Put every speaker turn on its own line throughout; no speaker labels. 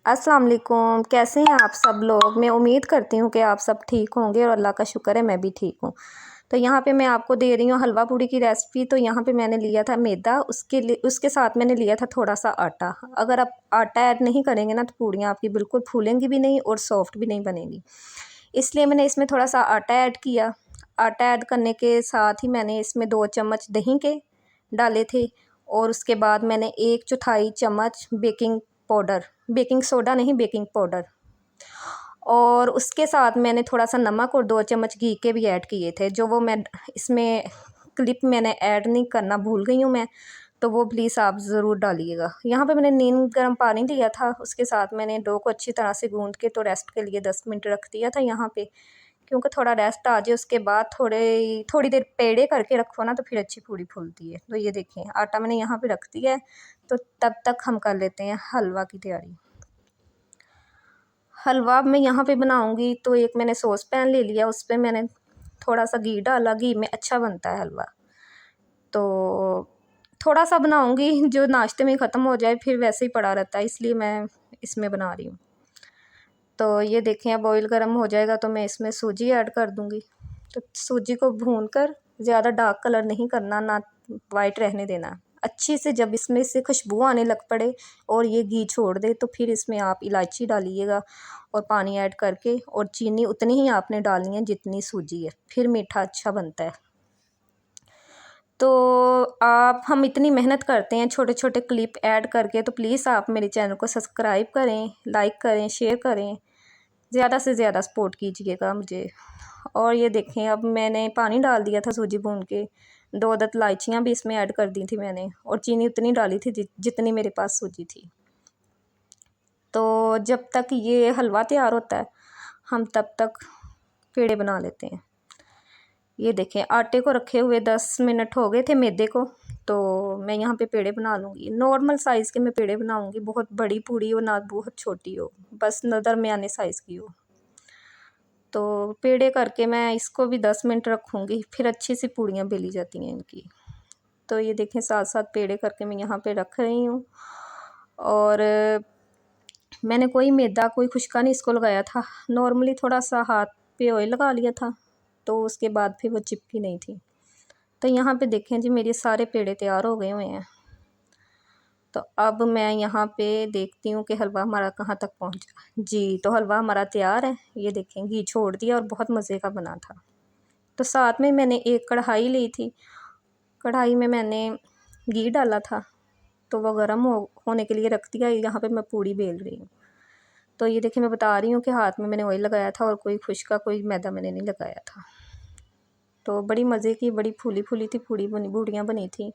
अस्सलाम वालेकुम। कैसे हैं आप सब लोग। मैं उम्मीद करती हूँ कि आप सब ठीक होंगे और अल्लाह का शुक्र है मैं भी ठीक हूँ। तो यहाँ पे मैं आपको दे रही हूँ हलवा पूड़ी की रेसिपी। तो यहाँ पे मैंने लिया था मैदा, उसके साथ मैंने लिया था थोड़ा सा आटा। अगर आप आटा ऐड नहीं करेंगे ना तो पूड़ियाँ आपकी बिल्कुल फूलेंगी भी नहीं और सॉफ्ट भी नहीं बनेगी, इसलिए मैंने इसमें थोड़ा सा आटा ऐड किया। आटा ऐड करने के साथ ही मैंने इसमें 2 चम्मच दही के डाले थे और उसके बाद मैंने 1/4 चम्मच बेकिंग सोडा नहीं, बेकिंग पाउडर, और उसके साथ मैंने थोड़ा सा नमक और 2 चम्मच घी के भी ऐड किए थे, जो वो मैं इसमें क्लिप मैंने ऐड नहीं करना भूल गई हूँ मैं, तो वो प्लीज़ आप ज़रूर डालिएगा। यहाँ पे मैंने नीम गर्म पानी लिया था, उसके साथ मैंने डो को अच्छी तरह से गूंद के तो रेस्ट के लिए 10 मिनट रख दिया था यहाँ पे, क्योंकि थोड़ा रेस्ट आ जाए उसके बाद थोड़ी देर पेड़े करके रखो ना तो फिर अच्छी पूड़ी फूलती है। तो ये देखें आटा मैंने यहाँ पे रख दिया है। तो तब तक हम कर लेते हैं हलवा की तैयारी। हलवा मैं यहाँ पे बनाऊँगी तो एक मैंने सॉस पैन ले लिया, उस पर मैंने थोड़ा सा घी डाला। घी में अच्छा बनता है हलवा, तो थोड़ा सा बनाऊँगी, जो नाश्ते में ख़त्म हो जाए फिर वैसे ही पड़ा रहता है, इसलिए मैं इसमें बना रही हूँ। तो ये देखें अब ऑयल गर्म हो जाएगा तो मैं इसमें सूजी ऐड कर दूँगी। तो सूजी को भून कर ज़्यादा डार्क कलर नहीं करना, ना वाइट रहने देना। अच्छी से जब इसमें से खुशबू आने लग पड़े और ये घी छोड़ दे तो फिर इसमें आप इलायची डालिएगा और पानी ऐड करके, और चीनी उतनी ही आपने डालनी है जितनी सूजी है, फिर मीठा अच्छा बनता है। तो हम इतनी मेहनत करते हैं छोटे छोटे क्लिप ऐड करके, तो प्लीज़ आप मेरे चैनल को सब्सक्राइब करें, लाइक करें, शेयर करें, ज़्यादा से ज़्यादा सपोर्ट कीजिएगा मुझे। और ये देखें अब मैंने पानी डाल दिया था सूजी भून के, 2 अदद इलायचियाँ भी इसमें ऐड कर दी थी मैंने, और चीनी उतनी डाली थी जितनी मेरे पास सूजी थी। तो जब तक ये हलवा तैयार होता है हम तब तक पेड़े बना लेते हैं। ये देखें आटे को रखे हुए 10 मिनट हो गए थे मैदे को, तो मैं यहाँ पे पेड़े बना लूँगी। नॉर्मल साइज़ के मैं पेड़े बनाऊँगी, बहुत बड़ी पूड़ी हो ना बहुत छोटी हो, बस दरमियाने साइज़ की हो। तो पेड़े करके मैं इसको भी 10 मिनट रखूँगी, फिर अच्छी सी पूड़ियाँ बेली जाती हैं इनकी। तो ये देखें साथ साथ पेड़े करके मैं यहाँ पे रख रही हूँ। और मैंने कोई मैदा कोई खुशका नहीं इसको लगाया था, नॉर्मली थोड़ा सा हाथ पे ऑयल लगा लिया था, तो उसके बाद फिर वो चिपकी नहीं थी। तो यहाँ पे देखें जी मेरे सारे पेड़े तैयार हो गए हुए हैं। तो अब मैं यहाँ पे देखती हूँ कि हलवा हमारा कहाँ तक पहुँचा जी। तो हलवा हमारा तैयार है, ये देखें घी छोड़ दिया और बहुत मज़े का बना था। तो साथ में मैंने एक कढ़ाई ली थी, कढ़ाई में मैंने घी डाला था, तो वो गर्म होने के लिए रख दिया। यहाँ पे मैं पूड़ी बेल रही हूँ। तो ये देखिए मैं बता रही हूँ कि हाथ में मैंने ऑयल लगाया था और कोई खुशका कोई मैदा मैंने नहीं लगाया था। तो बड़ी मज़े की बड़ी फूली फूली थी पूड़ियाँ बनी थी,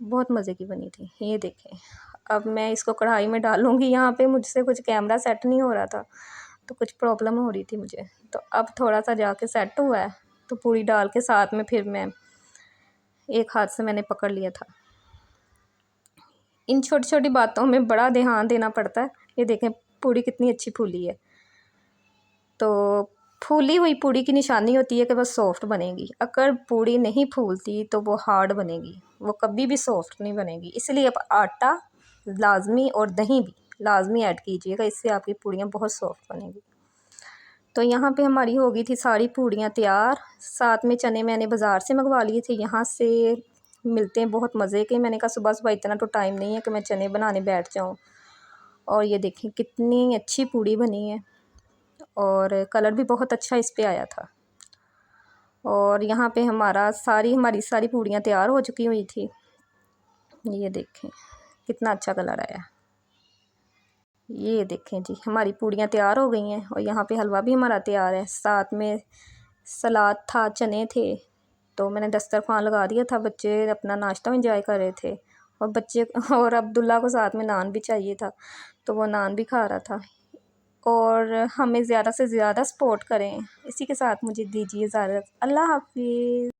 बहुत मज़े की बनी थी। ये देखें अब मैं इसको कढ़ाई में डालूँगी। यहाँ पे मुझसे कुछ कैमरा सेट नहीं हो रहा था, तो कुछ प्रॉब्लम हो रही थी मुझे, तो अब थोड़ा सा जाके सेट हुआ है। तो पूड़ी डाल के साथ में फिर मैं एक हाथ से मैंने पकड़ लिया था। इन छोटी छोटी बातों में बड़ा ध्यान देना पड़ता है। ये देखें पूड़ी कितनी अच्छी फूली है। तो फूली हुई पूड़ी की निशानी होती है कि वह सॉफ्ट बनेगी। अगर पूड़ी नहीं फूलती तो वो हार्ड बनेगी, वो कभी भी सॉफ्ट नहीं बनेगी। इसलिए आप आटा लाजमी और दही भी लाजमी ऐड कीजिएगा, इससे आपकी पूड़ियाँ बहुत सॉफ्ट बनेगी। तो यहाँ पे हमारी हो गई थी सारी पूड़ियाँ तैयार। साथ में चने मैंने बाज़ार से मंगवा लिए थे, यहाँ से मिलते हैं बहुत मज़े के। मैंने कहा सुबह सुबह इतना तो टाइम नहीं है कि मैं चने बनाने बैठ जाऊँ। और ये देखें कितनी अच्छी पूड़ी बनी है और कलर भी बहुत अच्छा इस पे आया था। और यहाँ पे हमारी सारी पूड़ियाँ तैयार हो चुकी हुई थी। ये देखें कितना अच्छा कलर आया। ये देखें जी हमारी पूड़ियाँ तैयार हो गई हैं और यहाँ पे हलवा भी हमारा तैयार है। साथ में सलाद था, चने थे, तो मैंने दस्तरखान लगा दिया था। बच्चे अपना नाश्ता एंजॉय कर रहे थे और अब्दुल्ला को साथ में नान भी चाहिए था, तो वो नान भी खा रहा था। और हमें ज़्यादा से ज़्यादा सपोर्ट करें। इसी के साथ मुझे दीजिए इजाज़त। अल्लाह हाफ़िज़।